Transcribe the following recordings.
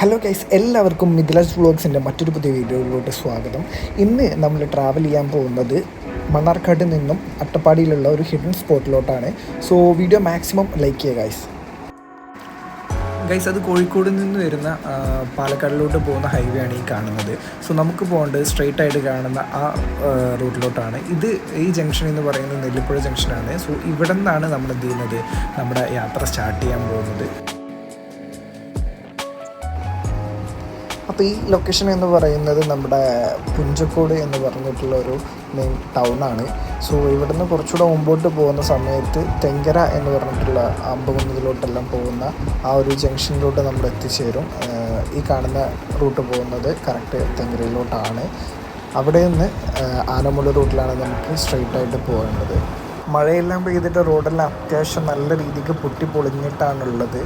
Hello guys, എല്ലാവർക്കും മിഥിലാസ് വ്ളോഗ്സിൻ്റെ മറ്റൊരു പുതിയ വീഡിയോയിലോട്ട് സ്വാഗതം. ഇന്ന് നമ്മൾ ട്രാവൽ ചെയ്യാൻ പോകുന്നത് മണ്ണാർക്കാട് നിന്നും അട്ടപ്പാടിയിലുള്ള ഒരു ഹിഡൻ സ്പോട്ടിലോട്ടാണ്. സോ വീഡിയോ മാക്സിമം ലൈക്ക് ചെയ്യുക ഗൈസ്. അത് കോഴിക്കോട് നിന്ന് വരുന്ന പാലക്കാടിലോട്ട് പോകുന്ന ഹൈവേ ആണ് ഈ കാണുന്നത്. സോ നമുക്ക് പോകേണ്ടത് സ്ട്രെയിറ്റ് ആയിട്ട് കാണുന്ന ആ റൂട്ടിലോട്ടാണ്. ഈ ജംഗ്ഷൻ എന്ന് പറയുന്നത് നെല്ലിപ്പുഴ ജംഗ്ഷനാണ്. സോ ഇവിടെ നിന്നാണ് നമ്മൾ എന്ത് ചെയ്യുന്നത്, നമ്മുടെ യാത്ര സ്റ്റാർട്ട് ചെയ്യാൻ പോകുന്നത്. അപ്പോൾ ഈ ലൊക്കേഷൻ എന്ന് പറയുന്നത് നമ്മുടെ പുഞ്ചക്കോട് എന്ന് പറഞ്ഞിട്ടുള്ള ഒരു മെയിൻ ടൗണാണ്. സോ ഇവിടുന്ന് കുറച്ചുകൂടെ മുമ്പോട്ട് പോകുന്ന സമയത്ത് തെങ്കര എന്ന് പറഞ്ഞിട്ടുള്ള അമ്പകുന്നതിലോട്ടെല്ലാം പോകുന്ന ആ ഒരു ജംഗ്ഷനിലോട്ട് നമ്മൾ എത്തിച്ചേരും. ഈ കാണുന്ന റൂട്ട് പോകുന്നത് കറക്റ്റ് തെങ്കരയിലോട്ടാണ്. അവിടെ നിന്ന് ആനമുളി റൂട്ടിലാണ് നമുക്ക് സ്ട്രെയിറ്റ് ആയിട്ട് പോകേണ്ടത്. മഴയെല്ലാം പെയ്തിട്ട് റോഡെല്ലാം അത്യാവശ്യം നല്ല രീതിക്ക് പൊട്ടിപ്പൊളിഞ്ഞിട്ടാണുള്ളത്.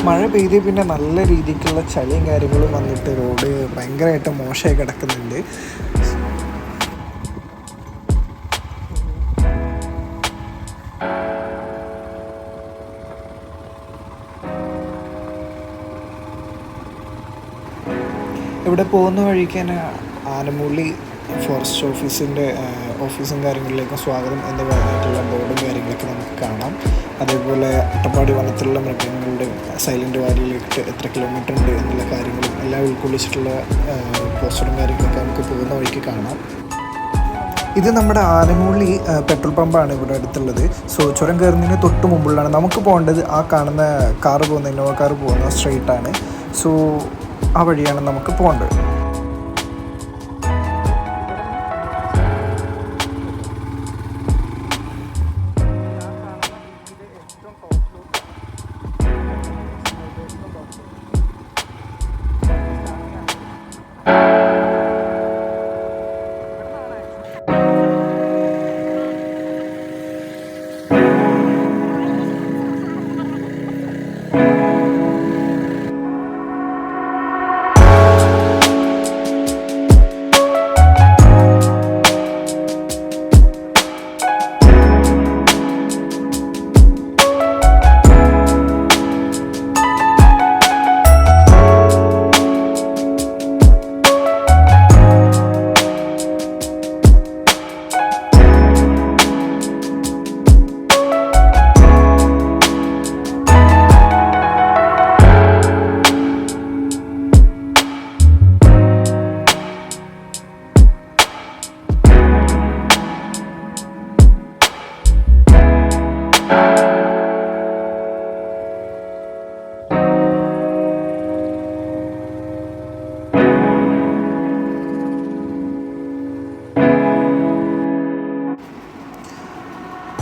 മഴ പെയ്ത് പിന്നെ നല്ല രീതിക്കുള്ള ചളിയും കാര്യങ്ങളും വന്നിട്ട് റോഡ് ഭയങ്കരമായിട്ട് മോശമായി കിടക്കുന്നുണ്ട്. ഇവിടെ പോകുന്ന വഴിക്ക് തന്നെ ആനമുള്ളി ഫോറസ്റ്റ് ഓഫീസും കാര്യങ്ങളിലേക്കും സ്വാഗതം എന്ന് പറഞ്ഞിട്ടുള്ള ബോർഡും കാര്യങ്ങളൊക്കെ നമുക്ക് കാണാം. അതേപോലെ അട്ടപ്പാടി വനത്തിലുള്ള മൃഗങ്ങളുടെ സൈലൻറ്റ് വാലിയിലേക്ക് എത്ര കിലോമീറ്റർ ഉണ്ട് എന്നുള്ള കാര്യങ്ങളും എല്ലാം ഉൾക്കൊള്ളിച്ചിട്ടുള്ള പോസ്റ്ററും കാര്യങ്ങളൊക്കെ നമുക്ക് പോകുന്ന വഴിക്ക് കാണാം. ഇത് നമ്മുടെ ആനമുള്ളി പെട്രോൾ പമ്പാണ് ഇവിടെ അടുത്തുള്ളത്. സോ ചുരം കയറുന്നതിന് തൊട്ട് മുമ്പുള്ളതാണ്. നമുക്ക് പോകേണ്ടത് ആ കാണുന്ന കാറ് പോകുന്ന ഇന്നോവ കാറ് പോകുന്ന സ്ട്രെയിറ്റാണ്. സോ ആ വഴിയാണ് നമുക്ക് പോകേണ്ടത്.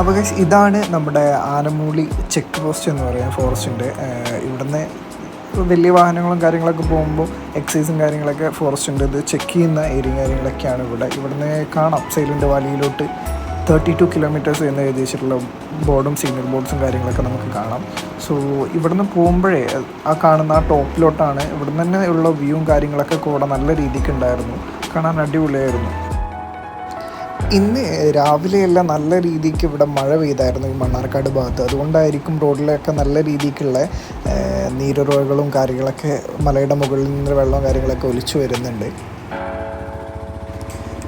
അപ്പോൾ ഗൈസ്, ഇതാണ് നമ്മുടെ ആനമുളി ചെക്ക് പോസ്റ്റ് എന്ന് പറയുന്നത് ഫോറസ്റ്റിൻ്റെ. ഇവിടുന്ന് വലിയ വാഹനങ്ങളും കാര്യങ്ങളൊക്കെ പോകുമ്പോൾ എക്സൈസും കാര്യങ്ങളൊക്കെ ഫോറസ്റ്റിൻ്റെ ഇത് ചെക്ക് ചെയ്യുന്ന ഏരിയയും കാര്യങ്ങളൊക്കെയാണ് ഇവിടുന്ന് കാണാം. സൈലൻറ്റ് വാലിയിലോട്ട് 32 കിലോമീറ്റേഴ്സ് എന്ന് എഴുതിച്ചിട്ടുള്ള ബോർഡും സിഗ്നൽ ബോർഡ്സും കാര്യങ്ങളൊക്കെ നമുക്ക് കാണാം. സോ ഇവിടുന്ന് പോകുമ്പോഴേ ആ കാണുന്ന ആ ടോപ്പിലോട്ടാണ്. ഇവിടുന്ന് തന്നെ ഉള്ള വ്യൂവും കാര്യങ്ങളൊക്കെ കൂടെ നല്ല രീതിക്ക് ഉണ്ടായിരുന്നു. കാണാൻ അടിപൊളിയായിരുന്നു. ഇന്ന് രാവിലെയെല്ലാം നല്ല രീതിക്ക് ഇവിടെ മഴ പെയ്തായിരുന്നു ഈ മണ്ണാർക്കാട് ഭാഗത്ത്. അതുകൊണ്ടായിരിക്കും റോഡിലൊക്കെ നല്ല രീതിക്കുള്ള നീരുറവകളും കാര്യങ്ങളൊക്കെ മലയുടെ മുകളിൽ നിന്ന് വെള്ളവും കാര്യങ്ങളൊക്കെ ഒലിച്ചു വരുന്നുണ്ട്.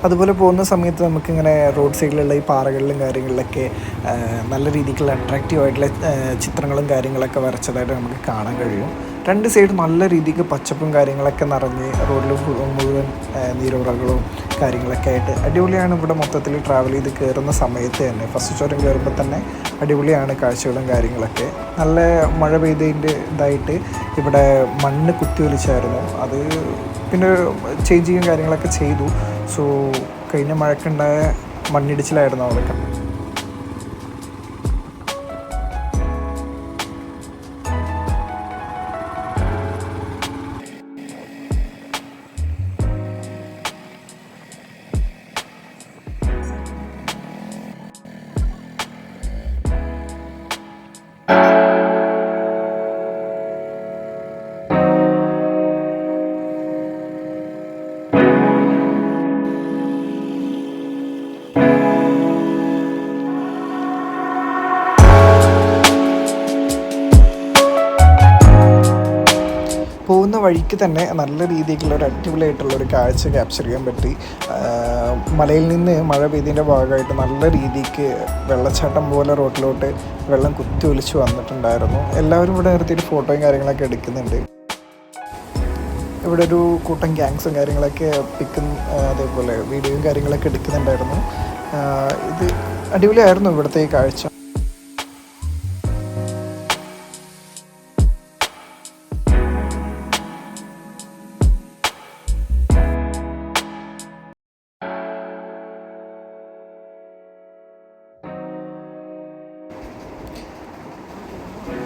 അതുപോലെ പോകുന്ന സമയത്ത് നമുക്കിങ്ങനെ റോഡ് സൈഡിലുള്ള ഈ പാറകളിലും കാര്യങ്ങളിലൊക്കെ നല്ല രീതിക്കുള്ള അട്രാക്റ്റീവായിട്ടുള്ള ചിത്രങ്ങളും കാര്യങ്ങളൊക്കെ വരച്ചതായിട്ട് നമുക്ക് കാണാൻ കഴിയും. രണ്ട് സൈഡ് നല്ല രീതിക്ക് പച്ചപ്പും കാര്യങ്ങളൊക്കെ നിറഞ്ഞ് റോഡിൽ മുഴുവൻ നീരുറകളും കാര്യങ്ങളൊക്കെ ആയിട്ട് അടിപൊളിയാണ്. ഇവിടെ മൊത്തത്തിൽ ട്രാവൽ ചെയ്ത് കയറുന്ന സമയത്ത് തന്നെ ഫസ്റ്റ് ചുരം കയറുമ്പോൾ തന്നെ അടിപൊളിയാണ് കാഴ്ചകളും കാര്യങ്ങളൊക്കെ. നല്ല മഴ പെയ്തതിൻ്റെ ഇതായിട്ട് ഇവിടെ മണ്ണ് കുത്തി ഒലിച്ചായിരുന്നു. അത് പിന്നെ ചേഞ്ച് ചെയ്യുകയും കാര്യങ്ങളൊക്കെ ചെയ്തു. സോ കഴിഞ്ഞ മഴക്കുണ്ടായ മണ്ണിടിച്ചിലായിരുന്നു അവിടെയൊക്കെ. പോകുന്ന വഴിക്ക് തന്നെ നല്ല രീതിക്കുള്ള ഒരു അടിപൊളിയായിട്ടുള്ള ഒരു കാഴ്ച ക്യാപ്ചർ ചെയ്യാൻ പറ്റി. മലയിൽ നിന്ന് മഴ പെയ്തതിൻ്റെ ഭാഗമായിട്ട് നല്ല രീതിക്ക് വെള്ളച്ചാട്ടം പോലെ റോട്ടിലോട്ട് വെള്ളം കുത്തി ഒലിച്ച് വന്നിട്ടുണ്ടായിരുന്നു. എല്ലാവരും ഇവിടെ നിർത്തിയിട്ട് ഫോട്ടോയും കാര്യങ്ങളൊക്കെ എടുക്കുന്നുണ്ട്. ഇവിടെ ഒരു കൂട്ടം ഗ്യാങ്സും കാര്യങ്ങളൊക്കെ പിക്കും അതേപോലെ വീഡിയോയും കാര്യങ്ങളൊക്കെ എടുക്കുന്നുണ്ടായിരുന്നു. ഇത് അടിപൊളിയായിരുന്നു ഇവിടുത്തെ ഈ കാഴ്ച.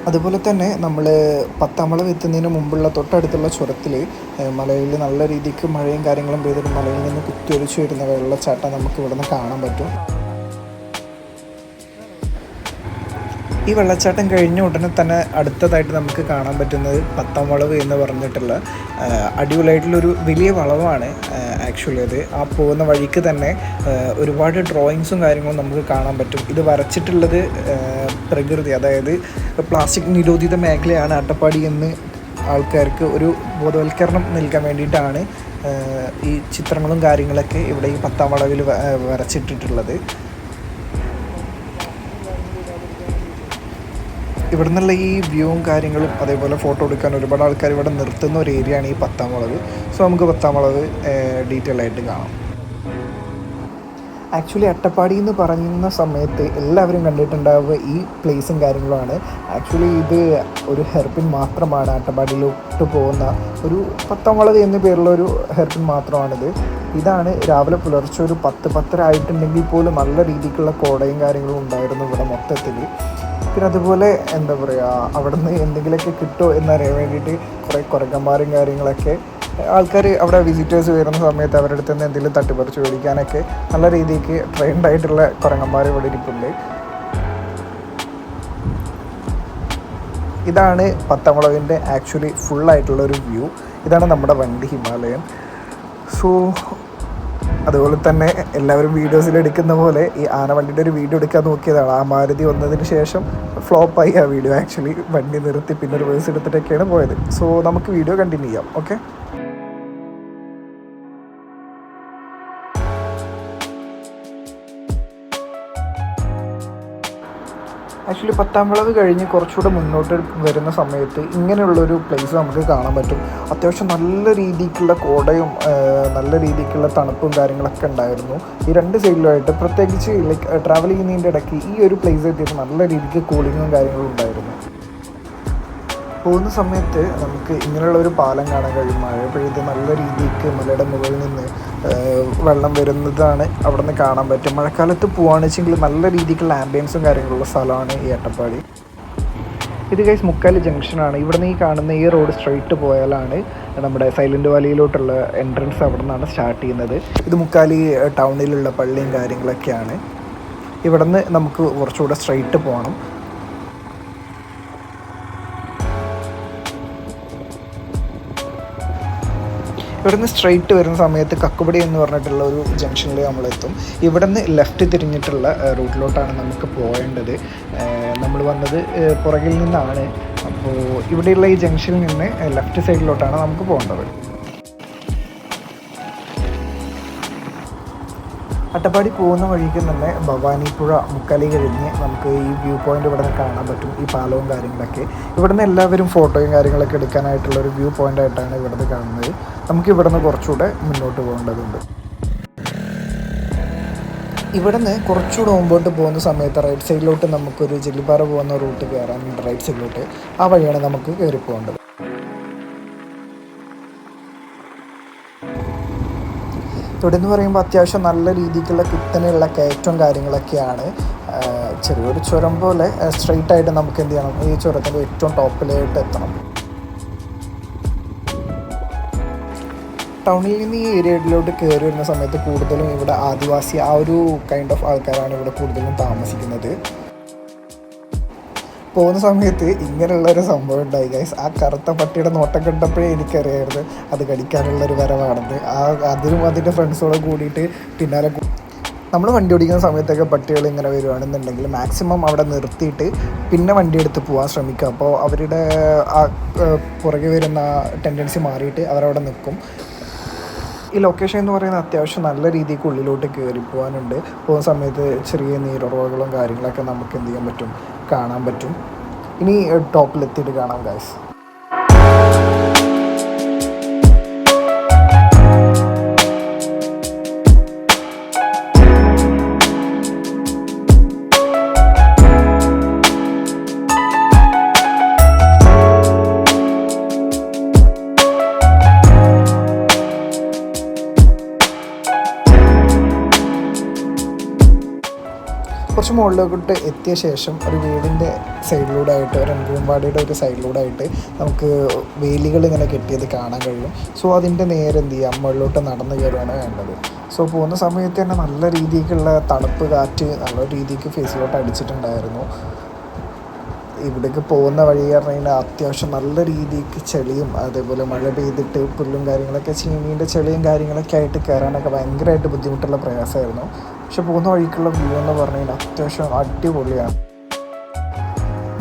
അതുപോലെ തന്നെ നമ്മൾ പത്താംവളവ് എത്തുന്നതിന് മുമ്പുള്ള തൊട്ടടുത്തുള്ള ചുരത്തിൽ മലയിൽ നല്ല രീതിക്ക് മഴയും കാര്യങ്ങളും പെയ്തിട്ട് മലയിൽ നിന്ന് കുത്തിയൊലിച്ച് വരുന്ന വെള്ളച്ചാട്ടം നമുക്ക് ഇവിടെ നിന്ന് കാണാൻ പറ്റും. ഈ വെള്ളച്ചാട്ടം കഴിഞ്ഞ ഉടനെ തന്നെ അടുത്തതായിട്ട് നമുക്ക് കാണാൻ പറ്റുന്നത് പത്താം വളവ് എന്ന് പറഞ്ഞിട്ടുള്ള അടിപൊളിയായിട്ടുള്ളൊരു വലിയ വളവാണ് ആക്ച്വലി. അത് ആ പോകുന്ന വഴിക്ക് തന്നെ ഒരുപാട് ഡ്രോയിങ്സും കാര്യങ്ങളും നമുക്ക് കാണാൻ പറ്റും. ഇത് വരച്ചിട്ടുള്ളത് പ്രകൃതി, അതായത് പ്ലാസ്റ്റിക് നിരോധിത മേഖലയാണ് അട്ടപ്പാടി എന്ന് ആൾക്കാർക്ക് ഒരു ബോധവൽക്കരണം നൽകാൻ വേണ്ടിയിട്ടാണ് ഈ ചിത്രങ്ങളും കാര്യങ്ങളൊക്കെ ഇവിടെ ഈ പത്താം വളവിൽ വരച്ചിട്ടിട്ടുള്ളത്. ഇവിടെ നിന്നുള്ള ഈ വ്യൂവും കാര്യങ്ങളും അതേപോലെ ഫോട്ടോ എടുക്കാൻ ഒരുപാട് ആൾക്കാർ ഇവിടെ നിർത്തുന്ന ഒരു ഏരിയയാണ് ഈ പത്താം വളവ്. സോ നമുക്ക് പത്താം വളവ് ഡീറ്റെയിൽ ആയിട്ട് കാണാം. ആക്ച്വലി അട്ടപ്പാടി എന്ന് പറയുന്ന സമയത്ത് എല്ലാവരും കണ്ടിട്ടുണ്ടാവുക ഈ പ്ലേസും കാര്യങ്ങളുമാണ്. ആക്ച്വലി ഇത് ഒരു ഹെയർപിൻ മാത്രമാണ്. അട്ടപ്പാടിയിലോട്ട് പോകുന്ന ഒരു പത്താം വളവ് എന്ന പേരുള്ള ഒരു ഹെയർപിൻ മാത്രമാണിത്. ഇതാണ് രാവിലെ പുലർച്ചെ ഒരു 10-10:30 ആയിട്ടുണ്ടെങ്കിൽ പോലും നല്ല രീതിക്കുള്ള കോടയും കാര്യങ്ങളും ഉണ്ടായിരുന്നു ഇവിടെ മൊത്തത്തിൽ. പിന്നെ അതുപോലെ എന്താ പറയുക, അവിടെ നിന്ന് എന്തെങ്കിലുമൊക്കെ കിട്ടുമോ എന്നറിയാൻ വേണ്ടിയിട്ട് കുറേ കുരങ്ങന്മാരും കാര്യങ്ങളൊക്കെ ആൾക്കാർ അവിടെ വിസിറ്റേഴ്സ് വരുന്ന സമയത്ത് അവരുടെ അടുത്ത് നിന്ന് എന്തെങ്കിലും തട്ടിപ്പറിച്ച് മേടിക്കാനൊക്കെ നല്ല രീതിക്ക് ട്രെയിൻഡ് ആയിട്ടുള്ള കുരങ്ങന്മാർ ഇവിടെ ഇരിപ്പുണ്ട്. ഇതാണ് പത്താം വളവിൻ്റെ ആക്ച്വലി ഫുള്ളായിട്ടുള്ളൊരു വ്യൂ. ഇതാണ് നമ്മുടെ വണ്ടി ഹിമാലയൻ. സോ അതുപോലെ തന്നെ എല്ലാവരും വീഡിയോസിൽ എടുക്കുന്ന പോലെ ഈ ആനവണ്ടിയുടെ ഒരു വീഡിയോ എടുക്കാൻ നോക്കിയതാണ്. ആ മാരുതി വന്നതിന് ശേഷം ഫ്ലോപ്പായി ആ വീഡിയോ. ആക്ച്വലി വണ്ടി നിർത്തി പിന്നെ റിവേഴ്സ് എടുത്തിട്ടൊക്കെയാണ് പോയത്. സോ നമുക്ക് വീഡിയോ കണ്ടിന്യൂ ചെയ്യാം. ഓക്കെ, ആക്ച്വലി പത്താം വളവ് കഴിഞ്ഞ് കുറച്ചുകൂടെ മുന്നോട്ട് വരുന്ന സമയത്ത് ഇങ്ങനെയുള്ളൊരു പ്ലേസ് നമുക്ക് കാണാൻ പറ്റും. അത്യാവശ്യം നല്ല രീതിക്കുള്ള കോടയും നല്ല രീതിക്കുള്ള തണുപ്പും കാര്യങ്ങളൊക്കെ ഉണ്ടായിരുന്നു ഈ രണ്ട് സൈഡിലുമായിട്ട്. പ്രത്യേകിച്ച് ലൈക്ക് ട്രാവൽ ചെയ്യുന്നതിൻ്റെ ഇടയ്ക്ക് ഈ ഒരു പ്ലേസ് എത്തിയിട്ട് നല്ല രീതിക്ക് കൂളിങ്ങും കാര്യങ്ങളും ഉണ്ടായിരുന്നു. പോകുന്ന സമയത്ത് നമുക്ക് ഇങ്ങനെയുള്ള ഒരു പാലം കാണാൻ കഴിയും. മഴ പെയ്ത് നല്ല രീതിക്ക് മലയുടെ മുകളിൽ നിന്ന് വെള്ളം വരുന്നതാണ് അവിടെ നിന്ന് കാണാൻ പറ്റും. മഴക്കാലത്ത് പോകുകയാണെന്ന് വെച്ചെങ്കിൽ നല്ല രീതിക്കുള്ള ആംബിയൻസും കാര്യങ്ങളുള്ള സ്ഥലമാണ് ഈ അട്ടപ്പാടി. ഇത് ഗൈസ് മുക്കാലി ജംഗ്ഷനാണ്. ഇവിടെ നിന്ന് ഈ കാണുന്ന ഈ റോഡ് സ്ട്രെയിറ്റ് പോയാലാണ് നമ്മുടെ സൈലൻറ്റ് വാലിയിലോട്ടുള്ള എൻട്രൻസ് അവിടെ നിന്നാണ് സ്റ്റാർട്ട് ചെയ്യുന്നത്. ഇത് മുക്കാലി ടൗണിലുള്ള പള്ളിയും കാര്യങ്ങളൊക്കെയാണ്. ഇവിടെ നിന്ന് നമുക്ക് കുറച്ചുകൂടെ സ്ട്രെയിറ്റ് പോകണം. ഇവിടുന്ന് സ്ട്രെയിറ്റ് വരുന്ന സമയത്ത് കക്കുപടി എന്ന് പറഞ്ഞിട്ടുള്ള ഒരു ജംഗ്ഷനിൽ നമ്മളെത്തും. ഇവിടെ നിന്ന് ലെഫ്റ്റ് തിരിഞ്ഞിട്ടുള്ള റൂട്ടിലോട്ടാണ് നമുക്ക് പോകേണ്ടത്. നമ്മൾ വന്നത് പുറകിൽ നിന്നാണ്. അപ്പോൾ ഇവിടെയുള്ള ഈ ജംഗ്ഷനിൽ നിന്ന് ലെഫ്റ്റ് സൈഡിലോട്ടാണ് നമുക്ക് പോകേണ്ടത്. അട്ടപ്പാടി പോകുന്ന വഴിക്ക് തന്നെ ഭവാനിപ്പുഴ മുക്കാലി കഴിഞ്ഞ് നമുക്ക് ഈ വ്യൂ പോയിൻ്റ് ഇവിടെ നിന്ന് കാണാൻ പറ്റും. ഈ പാലവും കാര്യങ്ങളൊക്കെ ഇവിടെ നിന്ന് എല്ലാവരും ഫോട്ടോയും കാര്യങ്ങളൊക്കെ എടുക്കാനായിട്ടുള്ളൊരു വ്യൂ പോയിൻ്റ് ആയിട്ടാണ് ഇവിടെ നിന്ന് കാണുന്നത്. നമുക്ക് ഇവിടെ നിന്ന് കുറച്ചുകൂടെ മുന്നോട്ട് പോകേണ്ടതുണ്ട്. ഇവിടെ നിന്ന് കുറച്ചുകൂടെ മുമ്പോട്ട് പോകുന്ന സമയത്ത് റൈറ്റ് സൈഡിലോട്ട് നമുക്കൊരു ജെല്ലിപ്പാറ പോകുന്ന റൂട്ട് കയറാനുണ്ട്. റൈറ്റ് സൈഡിലോട്ട് ആ വഴിയാണ് നമുക്ക് കയറി പോകേണ്ടത്. ഇവിടെ എന്ന് പറയുമ്പോൾ അത്യാവശ്യം നല്ല രീതിക്കുള്ള കുത്തനെയുള്ള കയറ്റവും കാര്യങ്ങളൊക്കെയാണ്. ചെറിയൊരു ചുരം പോലെ സ്ട്രെയിറ്റ് ആയിട്ട് നമുക്ക് എന്ത് ചെയ്യണം, ഈ ചുരത്തിൻ്റെ ഏറ്റവും ടോപ്പിലായിട്ട് എത്തണം. ടൗണിൽ നിന്ന് ഈ ഏരിയയിലോട്ട് കയറി വരുന്ന സമയത്ത് കൂടുതലും ഇവിടെ ആദിവാസി ആ ഒരു കൈൻഡ് ഓഫ് ആൾക്കാരാണ് ഇവിടെ കൂടുതലും താമസിക്കുന്നത്. പോകുന്ന സമയത്ത് ഇങ്ങനെയുള്ളൊരു സംഭവം ഉണ്ടായി ഗൈസ്. ആ കറുത്ത പട്ടിയുടെ നോട്ടം കണ്ടപ്പോഴേ എനിക്കറിയായിരുന്നു അത് കടിക്കാനുള്ളൊരു വരവാണെന്ന്. അതിനും അതിൻ്റെ ഫ്രണ്ട്സോടെ കൂടിയിട്ട് പിന്നാലെ നമ്മൾ വണ്ടി ഓടിക്കുന്ന സമയത്തൊക്കെ പട്ടികൾ ഇങ്ങനെ വരുവാണെന്നുണ്ടെങ്കിൽ മാക്സിമം അവിടെ നിർത്തിയിട്ട് പിന്നെ വണ്ടി എടുത്ത് പോകാൻ ശ്രമിക്കുക. അപ്പോൾ അവരുടെ ആ പുറകെ വരുന്ന ടെൻഡൻസി മാറിയിട്ട് അവരവിടെ നിൽക്കും. ഈ ലൊക്കേഷൻ എന്ന് പറയുന്നത് അത്യാവശ്യം നല്ല രീതിക്ക് ഉള്ളിലോട്ട് കയറി പോകാനുണ്ട്. പോകുന്ന സമയത്ത് ചെറിയ നീരുറവകളും കാര്യങ്ങളൊക്കെ നമുക്ക് എന്ത് ചെയ്യാൻ പറ്റും, കാണാൻ പറ്റും. ഇനി ടോപ്പിലെത്തിയിട്ട് കാണാം ഗൈസ്. കുറച്ച് മുകളിലോട്ട് എത്തിയ ശേഷം ഒരു വീടിൻ്റെ സൈഡിലൂടെ ആയിട്ട്, ഒരു അൻകുമ്പാടിയുടെ ഒരു സൈഡിലൂടെ ആയിട്ട് നമുക്ക് വേലികൾ ഇങ്ങനെ കെട്ടിയത് കാണാൻ കഴിയും. സോ അതിൻ്റെ നേരെ എന്ത് ചെയ്യുക, മുകളിലോട്ട് നടന്നു കയറുകയാണ് വേണ്ടത്. സോ പോകുന്ന സമയത്ത് തന്നെ നല്ല രീതിക്കുള്ള തണുപ്പ് കാറ്റ് നല്ല രീതിക്ക് ഫേസിലോട്ട് അടിച്ചിട്ടുണ്ടായിരുന്നു. ഇവിടേക്ക് പോകുന്ന വഴി പറഞ്ഞു കഴിഞ്ഞാൽ അത്യാവശ്യം നല്ല രീതിക്ക് ചെളിയും അതേപോലെ മഴ പെയ്തിട്ട് പുല്ലും കാര്യങ്ങളൊക്കെ, ചീനീൻ്റെ ചെളിയും കാര്യങ്ങളൊക്കെ ആയിട്ട് കയറാനൊക്കെ ഭയങ്കരമായിട്ട് ബുദ്ധിമുട്ടുള്ള പ്രയാസമായിരുന്നു. പക്ഷെ പോകുന്ന വഴിക്കുള്ള വ്യൂ എന്ന് പറഞ്ഞു കഴിഞ്ഞാൽ അത്യാവശ്യം അടിപൊളിയാണ്.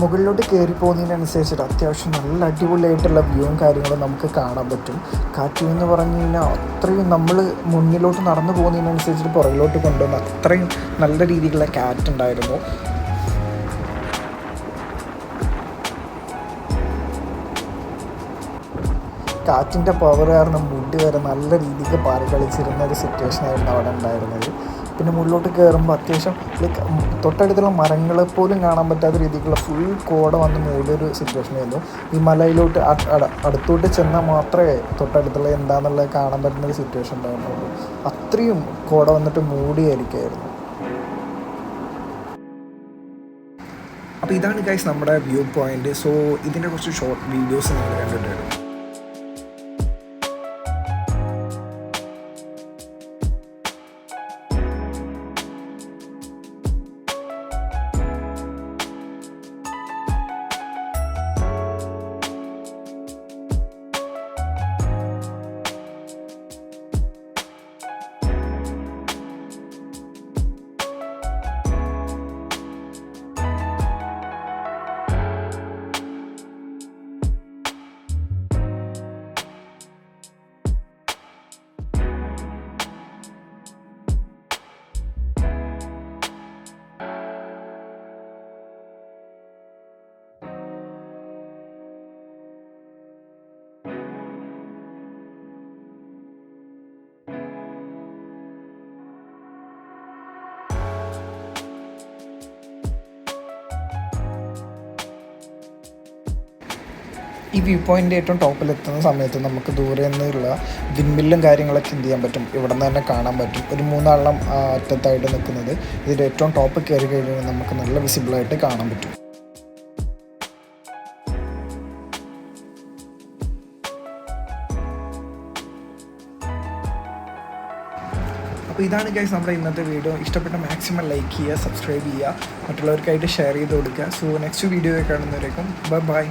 മുകളിലോട്ട് കയറി പോകുന്നതിനനുസരിച്ചിട്ട് അത്യാവശ്യം നല്ല അടിപൊളിയായിട്ടുള്ള വ്യൂവും കാര്യങ്ങളും നമുക്ക് കാണാൻ പറ്റും. കാറ്റ് എന്ന് പറഞ്ഞു കഴിഞ്ഞാൽ അത്രയും നമ്മൾ മുന്നിലോട്ട് നടന്നു പോകുന്നതിനനുസരിച്ചിട്ട് പുറകിലോട്ട് കൊണ്ടുവന്ന് അത്രയും നല്ല രീതിയിലുള്ള കാറ്റുണ്ടായിരുന്നു. കാറ്റിൻ്റെ പവർ കാരണം മുടി വരെ നല്ല രീതിക്ക് പാറി കളിച്ചിരുന്ന ഒരു സിറ്റുവേഷനായിരുന്നു അവിടെ ഉണ്ടായിരുന്നത്. പിന്നെ മുകളിലോട്ട് കയറുമ്പോൾ അത്യാവശ്യം ലൈക്ക് തൊട്ടടുത്തുള്ള മരങ്ങളെ പോലും കാണാൻ പറ്റാത്ത രീതിക്കുള്ള ഫുൾ കോട വന്ന് മൂടിയൊരു സിറ്റുവേഷനായിരുന്നു. ഈ മലയിലോട്ട് അടുത്തോട്ട് ചെന്നാൽ മാത്രമേ തൊട്ടടുത്തുള്ള എന്താണെന്നുള്ളത് കാണാൻ പറ്റുന്ന ഒരു സിറ്റുവേഷൻ ഉണ്ടായിരുന്നുള്ളൂ. അത്രയും കോട വന്നിട്ട് മൂടിയായിരിക്കുമായിരുന്നു. അപ്പോൾ ഇതാണ് ഗൈസ് നമ്മുടെ വ്യൂ പോയിൻ്റ്. സോ ഇതിൻ്റെ കുറച്ച് ഷോർട്ട് വീഡിയോസ് നിങ്ങൾ കണ്ടിട്ട് വരും. ഈ വ്യൂ പോയിൻ്റ് ഏറ്റവും ടോപ്പിലെത്തുന്ന സമയത്ത് നമുക്ക് ദൂരെ നിന്നുള്ള വിൻമില്ലും കാര്യങ്ങളൊക്കെ എന്ത് ചെയ്യാൻ പറ്റും, ഇവിടെ നിന്ന് തന്നെ കാണാൻ പറ്റും. ഒരു 3 ആളം അറ്റത്തായിട്ട് നിൽക്കുന്നത്. ഇതിൻ്റെ ഏറ്റവും ടോപ്പ് കയറി കഴിഞ്ഞാൽ നമുക്ക് നല്ല വിസിബിളായിട്ട് കാണാൻ പറ്റും. അപ്പോൾ ഇതാണ് ഗൈസ് നമ്മുടെ ഇന്നത്തെ വീഡിയോ. ഇഷ്ടപ്പെട്ട മാക്സിമം ലൈക്ക് ചെയ്യുക, സബ്സ്ക്രൈബ് ചെയ്യുക, മറ്റുള്ളവർക്കായിട്ട് ഷെയർ ചെയ്ത് കൊടുക്കുക. സോ നെക്സ്റ്റ് വീഡിയോ കാണുന്നവരേക്കും ബൈ.